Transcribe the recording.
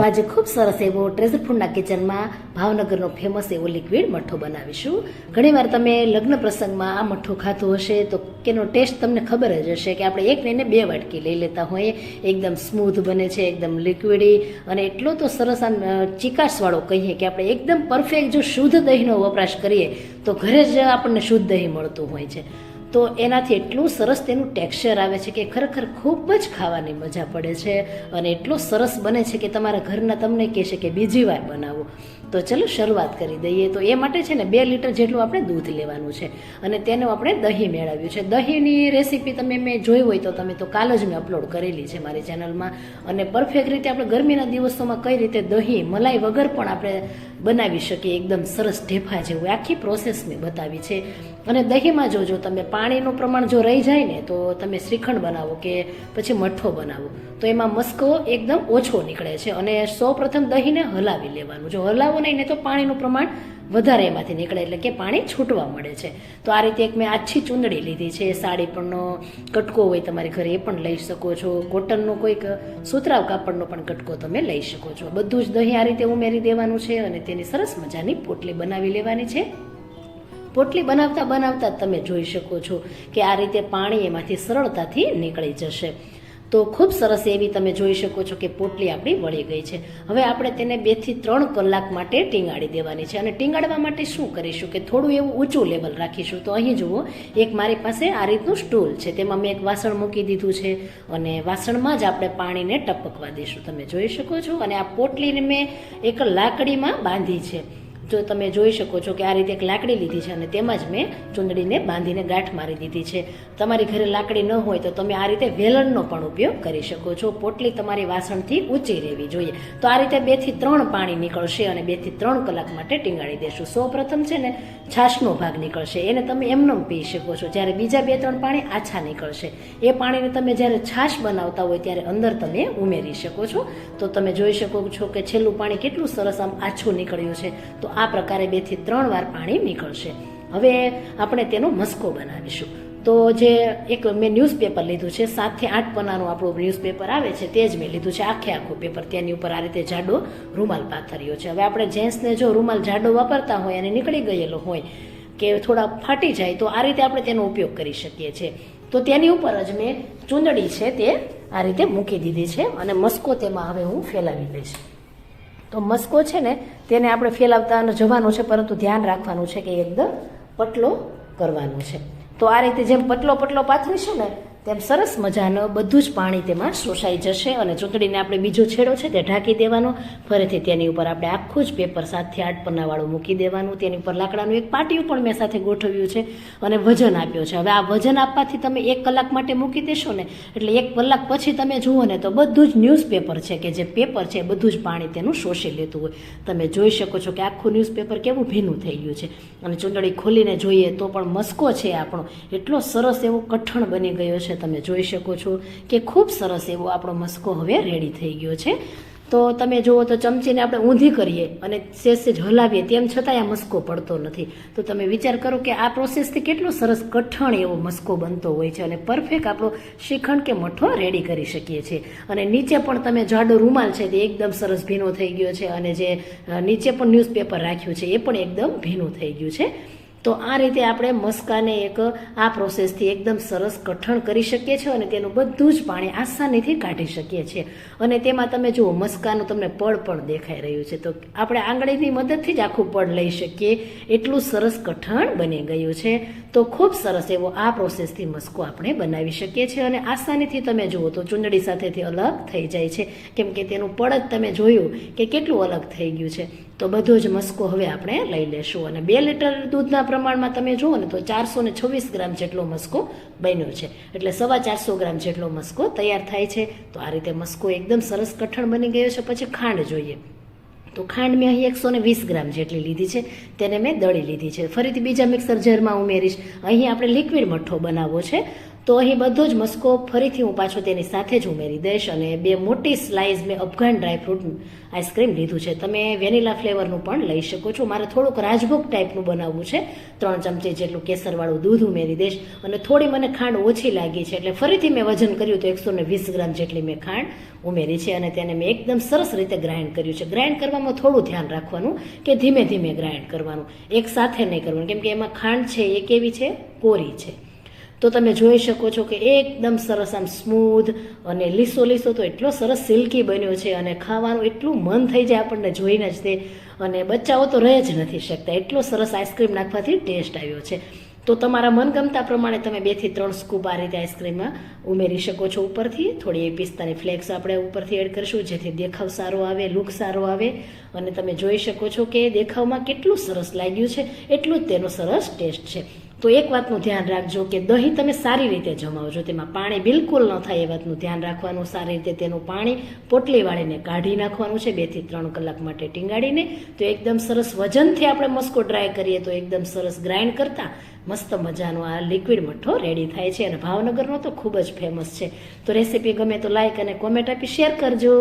આજે ખૂબ સરસ એવો ટ્રેઝર ફૂડના કિચનમાં ભાવનગરનો ફેમસ એવો લિક્વિડ મઠ્ઠો બનાવીશું. ઘણીવાર તમે લગ્ન પ્રસંગમાં આ મઠ્ઠો ખાતો હશે તો એનો ટેસ્ટ તમને ખબર જ હશે કે આપણે એક લઈને 2 વાટકી લઈ લેતા હોઈએ. એકદમ સ્મૂથ બને છે, એકદમ લિક્વિડી અને એટલો તો સરસ આમ ચીકાશવાળો કહીએ કે આપણે એકદમ પરફેક્ટ જો શુદ્ધ દહીંનો વપરાશ કરીએ તો ઘરે જ આપણને શુદ્ધ દહીં મળતું હોય છે. તો એનાથી એટલું સરસ તેનું ટેક્સચર આવે છે કે ખરેખર ખૂબ જ ખાવાની મજા પડે છે અને એટલો સરસ બને છે કે તમારા ઘરના તમને કહેશે કે બીજી વાર બનાવો. તો ચલો શરૂઆત કરી દઈએ. તો એ માટે છે ને 2 લીટર જેટલું આપણે દૂધ લેવાનું છે અને તેનું આપણે દહીં મેળવ્યું છે. દહીંની રેસીપી તમે મેં જોઈ હોય તો તમે તો કાલ જ મેં અપલોડ કરેલી છે મારી ચેનલમાં. અને પરફેક્ટ રીતે આપણે ગરમીના દિવસોમાં કઈ રીતે દહીં મલાઈ વગર પણ આપણે બનાવી શકીએ એકદમ સરસ ઢેફા જેવું આખી પ્રોસેસ મેં બતાવી છે. અને દહીંમાં જો તમે પાણીનું પ્રમાણ જો રહી જાય ને તો તમે શ્રીખંડ બનાવો કે પછી મઠ્ઠો બનાવો તો એમાં મસ્કો એકદમ ઓછો નીકળે છે. અને સૌપ્રથમ દહીંને હલાવી લેવાનું. જો હલાવો નહીં ને તો પાણીનું પ્રમાણ વધારે એમાંથી નીકળે એટલે કે પાણી છૂટવા મળે છે. તો આ રીતે એક મેં આછી ચૂંદડી લીધી છે. સાડી પરનો કટકો હોય તમારી ઘરે એ પણ લઈ શકો છો. કોટનનો કોઈક સુતરાવ કાપડનો પણ કટકો તમે લઈ શકો છો. બધું જ દહીં આ રીતે ઉમેરી દેવાનું છે અને તેની સરસ મજાની પોટલી બનાવી લેવાની છે. પોટલી બનાવતા બનાવતા તમે જોઈ શકો છો કે આ રીતે પાણી એમાંથી સરળતાથી નીકળી જશે. તો ખૂબ સરસ એવી તમે જોઈ શકો છો કે પોટલી આપણી વળી ગઈ છે. હવે આપણે તેને 2 થી 3 કલાક માટે ટીંગાડી દેવાની છે. અને ટીંગાડવા માટે શું કરીશું કે થોડું એવું ઊંચું લેવલ રાખીશું. તો અહીં જુઓ એક મારી પાસે આ રીતનું સ્ટૂલ છે, તેમાં મેં એક વાસણ મૂકી દીધું છે અને વાસણમાં જ આપણે પાણીને ટપકવા દઈશું. તમે જોઈ શકો છો. અને આ પોટલીને મેં એક લાકડીમાં બાંધી છે. જો તમે જોઈ શકો છો કે આ રીતે એક લાકડી લીધી છે અને તેમાં જ મેં ચૂંદડીને બાંધીને ગાંઠ મારી દીધી છે. તમારી ઘરે લાકડી ન હોય તો તમે આ રીતે વેલણનો પણ ઉપયોગ કરી શકો છો. પોટલી તમારી વાસણથી ઊંચી રહેવી જોઈએ. તો આ રીતે 2 થી 3 પાણી નીકળશે અને 2 થી 3 કલાક માટે ટીંગાડી દેશું. સૌપ્રથમ છે ને છાશનો ભાગ નીકળશે, એને તમે એમનેમ પી શકો છો. જ્યારે બીજા 2-3 પાણી આછા નીકળશે. એ પાણીને તમે જ્યારે છાશ બનાવતા હોય ત્યારે અંદર તમે ઉમેરી શકો છો. તો તમે જોઈ શકો છો કે છેલ્લું પાણી કેટલું સરસ આમ આછું નીકળ્યું છે. તો આ પ્રકારે 2 થી 3 વાર પાણી નીકળશે. હવે આપણે તેનો મસ્કો બનાવીશું. તો જે એક મેં ન્યૂઝપેપર લીધું છે, 7 થી 8 પન્નાનું આપણું ન્યૂઝપેપર આવે છે તે જ મેં લીધું છે. આખું પેપર તેની ઉપર આ રીતે જાડો રૂમાલ પાથર્યો છે. હવે આપણે જેન્ટ્સને જો રૂમાલ જાડો વાપરતા હોય અને નીકળી ગયેલો હોય કે થોડા ફાટી જાય તો આ રીતે આપણે તેનો ઉપયોગ કરી શકીએ છીએ. તો તેની ઉપર જ મેં ચૂંદડી છે તે આ રીતે મૂકી દીધી છે અને મસ્કો તેમાં હવે હું ફેલાવી લઈશ. તો મસ્કો છે ને તેને આપણે ફેલાવતા જવાનું છે, પરંતુ ધ્યાન રાખવાનું છે કે એકદમ પતલો કરવાનો છે. તો આ રીતે જેમ પતલો પાથરીશું ને તેમ સરસ મજાનું બધું જ પાણી તેમાં શોષાઈ જશે. અને ચૂંદડીને આપણે બીજો છેડો છે તે ઢાંકી દેવાનો. ફરીથી તેની ઉપર આપણે આખું જ પેપર 7 થી 8 પન્નાવાળું મૂકી દેવાનું. તેની ઉપર લાકડાનું એક પાટિયું પણ મેં સાથે ગોઠવ્યું છે અને વજન આપ્યો છે. હવે આ વજન આપવાથી તમે 1 કલાક માટે મૂકી દેશો ને એટલે 1 કલાક પછી તમે જુઓ ને તો બધું જ ન્યૂઝપેપર છે કે જે પેપર છે બધું જ પાણી તેનું શોષી લેતું હોય. તમે જોઈ શકો છો કે આખું ન્યૂઝપેપર કેવું ભીનું થઈ ગયું છે. અને ચૂંદડી ખોલીને જોઈએ તો પણ મસ્કો છે આપણો એટલો સરસ એવો કઠણ બની ગયો છે. તમે જોઈ શકો છો કે ખૂબ સરસ એવો આપણો મસ્કો હવે રેડી થઈ ગયો છે. તો તમે જુઓ તો ચમચીને આપણે ઊંધી કરીએ અને સેજ હલાવીએ તેમ છતાંય આ મસ્કો પડતો નથી. તો તમે વિચાર કરો કે આ પ્રોસેસથી કેટલો સરસ કઠણ એવો મસ્કો બનતો હોય છે અને પરફેક્ટ આપણો શ્રીખંડ કે મઠ્ઠો રેડી કરી શકીએ છીએ. અને નીચે પણ તમે જાડો રૂમાલ છે તે એકદમ સરસ ભીનો થઈ ગયો છે અને જે નીચે પણ ન્યૂઝપેપર રાખ્યું છે એ પણ એકદમ ભીનું થઈ ગયું છે. તો આ રીતે આપણે મસ્કાને આ પ્રોસેસથી એકદમ સરસ કઠણ કરી શકીએ છીએ અને તેનું બધું જ પાણી આસાનીથી કાઢી શકીએ છીએ. અને તેમાં તમે જુઓ મસ્કાનું તમને પડ પણ દેખાઈ રહ્યું છે. તો આપણે આંગળીની મદદથી જ આખું પડ લઈ શકીએ એટલું સરસ કઠણ બની ગયું છે. તો ખૂબ સરસ એવો આ પ્રોસેસથી મસ્કો આપણે બનાવી શકીએ છીએ. અને આસાનીથી તમે જુઓ તો ચૂંદડી સાથેથી અલગ થઈ જાય છે કેમ કે તેનું પડ જ તમે જોયું કે કેટલું અલગ થઈ ગયું છે. તો બધો જ મસ્કો હવે આપણે લઈ લેશું. અને 2 લીટર દૂધના પ્રમાણમાં તમે જુઓ ને તો 426 ગ્રામ જેટલો મસ્કો બન્યો છે. એટલે 450 ગ્રામ જેટલો મસ્કો તૈયાર થાય છે. તો આ રીતે મસ્કો એકદમ સરસ કઠણ બની ગયો છે. પછી ખાંડ જોઈએ તો ખાંડ મેં અહીં 120 ગ્રામ જેટલી લીધી છે. તેને મેં દળી લીધી છે. ફરીથી બીજા મિક્સર જારમાં ઉમેરીશ. અહીં આપણે લિક્વિડ મઠ્ઠો બનાવવો છે. તો અહીં બધો જ મસ્કો ફરીથી હું પાછો તેની સાથે જ ઉમેરી દઈશ અને 2 મોટી સ્લાઇસ મેં અફઘાન ડ્રાયફ્રૂટ આઈસ્ક્રીમ લીધું છે. તમે વેનીલા ફ્લેવરનું પણ લઈ શકો છો. મારે થોડુંક રાજભોગ ટાઈપનું બનાવવું છે. 3 ચમચી જેટલું કેસરવાળું દૂધ ઉમેરી દઈશ અને થોડી મને ખાંડ ઓછી લાગી છે એટલે ફરીથી મેં વજન કર્યું તો 120 ગ્રામ જેટલી મેં ખાંડ ઉમેરી છે અને તેને મેં એકદમ સરસ રીતે ગ્રાઇન્ડ કર્યું છે. ગ્રાઇન્ડ કરવામાં થોડું ધ્યાન રાખવાનું કે ધીમે ધીમે ગ્રાઇન્ડ કરવાનું, એક સાથે નહીં કરવાનું, કેમ કે એમાં ખાંડ છે એ કેવી છે, કોરી છે. તો તમે જોઈ શકો છો કે એકદમ સરસ આમ સ્મૂધ અને લીસો લીસો તો એટલો સરસ સિલ્કી બન્યો છે અને ખાવાનું એટલું મન થઈ જાય આપણને જોઈને જ તે, અને બચ્ચાઓ તો રહી જ નથી શકતા, એટલો સરસ આઈસ્ક્રીમ નાખવાથી ટેસ્ટ આવ્યો છે. તો તમારા મનગમતા પ્રમાણે તમે 2 થી 3 સ્કૂપ આ રીતે આઈસ્ક્રીમમાં ઉમેરી શકો છો. ઉપરથી થોડી પિસ્તાની ફ્લેક્સ આપણે ઉપરથી એડ કરીશું જેથી દેખાવ સારો આવે, લુક સારો આવે અને તમે જોઈ શકો છો કે દેખાવમાં કેટલું સરસ લાગ્યું છે એટલું જ તેનો સરસ ટેસ્ટ છે. તો એક વાતનું ધ્યાન રાખજો કે દહીં તમે સારી રીતે જમાવજો, તેમાં પાણી બિલકુલ ન થાય એ વાતનું ધ્યાન રાખવાનું. સારી રીતે તેનું પાણી પોટલી વાળીને કાઢી નાખવાનું છે 2 થી 3 કલાક માટે ટીંગાડીને. તો એકદમ સરસ વજનથી આપણે મસ્કો ડ્રાય કરીએ તો એકદમ સરસ ગ્રાઇન્ડ કરતા મસ્ત મજાનો આ લિક્વિડ મઠ્ઠો રેડી થાય છે અને ભાવનગરનો તો ખૂબ જ ફેમસ છે. તો રેસીપી ગમે તો લાઈક અને કોમેન્ટ આપી શેર કરજો.